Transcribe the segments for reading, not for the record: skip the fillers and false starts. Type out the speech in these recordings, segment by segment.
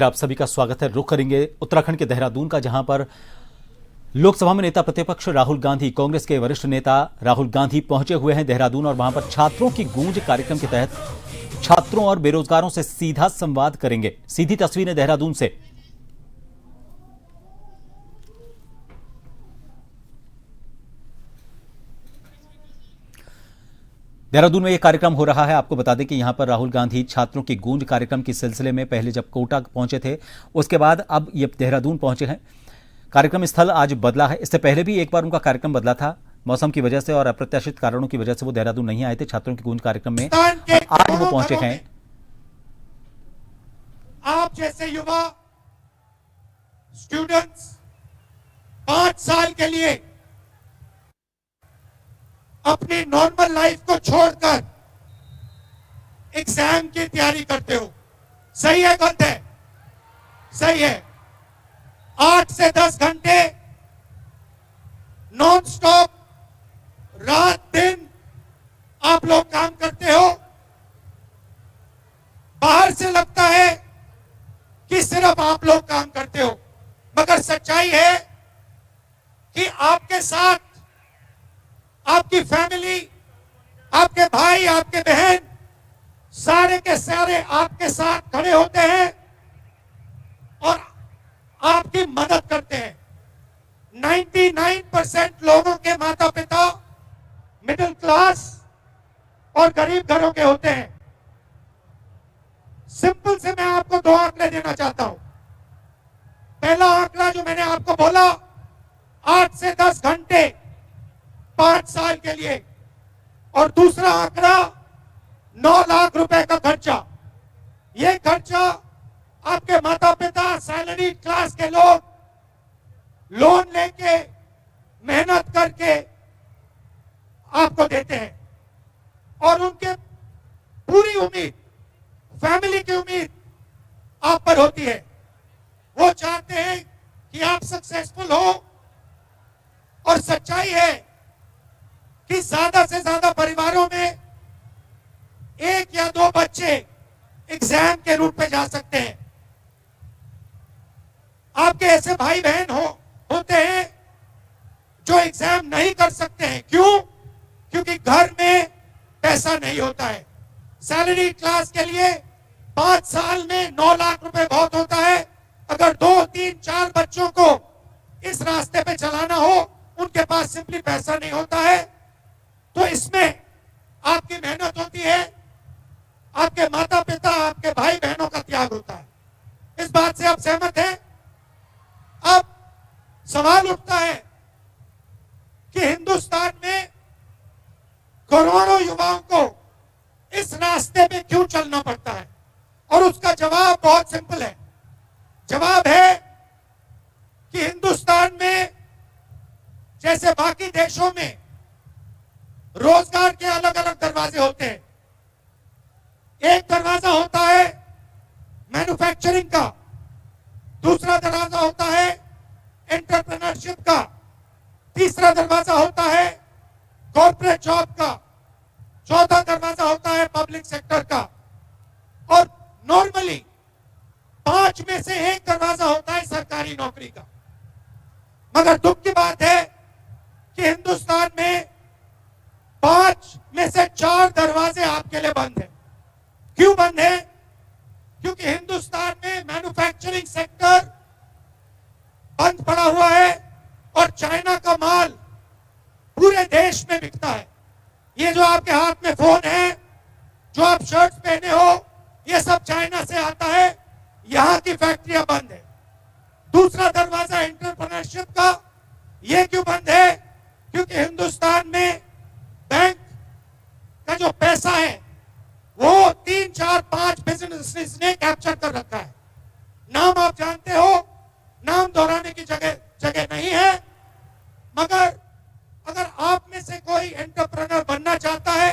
आप सभी का स्वागत है। रुख करेंगे उत्तराखंड के देहरादून का, जहां पर लोकसभा में नेता प्रतिपक्ष राहुल गांधी, कांग्रेस के वरिष्ठ नेता राहुल गांधी पहुंचे हुए हैं देहरादून और वहां पर छात्रों की गूंज कार्यक्रम के तहत छात्रों और बेरोजगारों से सीधा संवाद करेंगे। सीधी तस्वीरें देहरादून से। देहरादून में यह कार्यक्रम हो रहा है। आपको बता दें कि यहां पर राहुल गांधी छात्रों की गूंज कार्यक्रम के सिलसिले में पहले जब कोटा पहुंचे थे, उसके बाद अब ये देहरादून पहुंचे हैं। कार्यक्रम स्थल आज बदला है। इससे पहले भी एक बार उनका कार्यक्रम बदला था, मौसम की वजह से और अप्रत्याशित कारणों की वजह से वो देहरादून नहीं आए थे छात्रों की गूंज कार्यक्रम में। आज वो पहुंचे हैं। आप जैसे युवा स्टूडेंट्स 5 साल के लिए अपनी नॉर्मल लाइफ को छोड़कर एग्जाम की तैयारी करते हो। सही है गलत है? सही है। 8 से 10 घंटे नॉन स्टॉप रात दिन आप लोग काम करते हो। बाहर से लगता है कि सिर्फ आप लोग काम करते हो, मगर सच्चाई है कि आपके साथ आपकी फैमिली, आपके भाई, आपके बहन, सारे के सारे आपके साथ खड़े होते हैं और आपकी मदद करते हैं। 99% लोगों के माता पिता मिडिल क्लास और गरीब घरों के होते हैं। सिंपल से मैं आपको 2 आंकड़े देना चाहता हूं। पहला आंकड़ा जो मैंने आपको बोला, 8 से 10 घंटे 5 साल के लिए, और दूसरा आंकड़ा 9 लाख रुपए का खर्चा। यह खर्चा आपके माता पिता, सैलरी क्लास के लोग लोन लेके मेहनत करके आपको देते हैं, और उनके पूरी उम्मीद, फैमिली की उम्मीद आप पर होती है। वो चाहते हैं कि आप सक्सेसफुल हो, और सच्चाई है कि ज्यादा से ज्यादा परिवारों में 1 या 2 बच्चे एग्जाम के रूट पे जा सकते हैं। आपके ऐसे भाई बहन होते हैं जो एग्जाम नहीं कर सकते हैं। क्यों? क्योंकि घर में पैसा नहीं होता है। सैलरी क्लास के लिए 5 साल में 9 लाख रुपए बहुत होता है। अगर 2, 3, 4 बच्चों को इस रास्ते पे चलाना हो, उनके पास सिंपली पैसा नहीं होता है। तो इसमें आपकी मेहनत होती है, आपके माता पिता, आपके भाई बहनों का त्याग होता है। इस बात से आप सहमत हैं? अब सवाल उठता है कि हिंदुस्तान में करोड़ों युवाओं को इस रास्ते में क्यों चलना पड़ता है? और उसका जवाब बहुत सिंपल है। जवाब है कि हिंदुस्तान में जैसे बाकी देशों में रोजगार के अलग अलग दरवाजे होते हैं। एक दरवाजा होता है मैन्युफैक्चरिंग का, दूसरा दरवाजा होता है एंटरप्रेन्योरशिप का, तीसरा दरवाजा होता है कॉर्पोरेट जॉब का, चौथा दरवाजा होता है पब्लिक सेक्टर का, और नॉर्मली 5 में से 1 दरवाजा होता है सरकारी नौकरी का। मगर दुख की बात है कि हिंदुस्तान में 5 में से 4 दरवाजे आपके लिए बंद हैं। क्यों बंद है? क्योंकि हिंदुस्तान में मैन्युफैक्चरिंग सेक्टर बंद पड़ा हुआ है और चाइना का माल पूरे देश में बिकता है। ये जो आपके हाथ में फोन है, जो आप शर्ट पहने हो, ये सब चाइना से आता है। यहां की फैक्ट्रियां बंद है। दूसरा दरवाजा एंटरप्रेन्योरशिप का, ये क्यों बंद है? क्योंकि हिंदुस्तान में बैंक का जो पैसा है वो 3, 4, 5 बिजनेस ने कैप्चर कर रखा है। नाम आप जानते हो, नाम दोहराने की जगह नहीं है, मगर अगर आप में से कोई एंटरप्रेन्योर बनना चाहता है,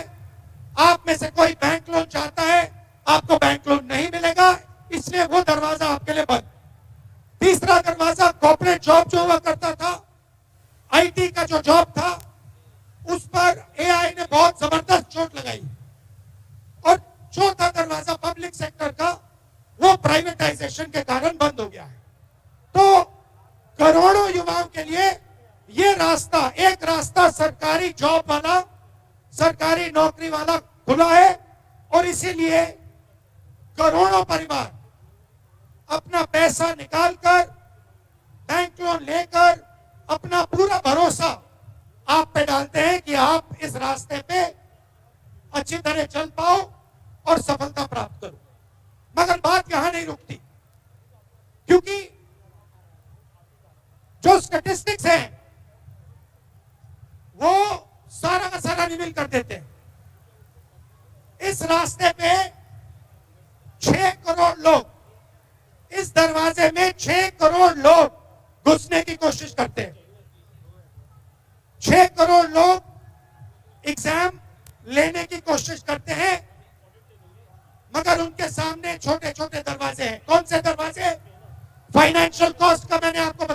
आप में से कोई बैंक लोन चाहता है, आपको बैंक लोन नहीं मिलेगा, इसलिए वो दरवाजा आपके लिए बंद। तीसरा दरवाजा कॉर्पोरेट जॉब जो हुआ करता था, आईटी का जो जॉब था, उस पर एआई ने बहुत जबरदस्त चोट लगाई। और चौथा दरवाजा पब्लिक सेक्टर का, वो प्राइवेटाइजेशन के कारण बंद हो गया है। तो करोड़ों युवाओं के लिए ये रास्ता, एक रास्ता सरकारी जॉब वाला, सरकारी नौकरी वाला खुला है और इसीलिए करोड़ों परिवार अपना पैसा निकालकर, बैंक लोन लेकर अपना पूरा भरोसा आप पे डालते हैं कि आप इस रास्ते पे अच्छी तरह चल पाओ और सफलता प्राप्त करो। मगर बात यहां नहीं रुकती, क्योंकि जो स्टैटिस्टिक्स हैं वो सारा का सारा रिवील कर देते हैं। इस रास्ते पे 6 करोड़ लोग, इस दरवाजे में 6 करोड़ लोग घुसने की कोशिश करते हैं। 6 करोड़ लोग एग्जाम लेने की कोशिश करते हैं, मगर उनके सामने छोटे छोटे दरवाजे हैं। कौन से दरवाजे? फाइनेंशियल कॉस्ट का मैंने आपको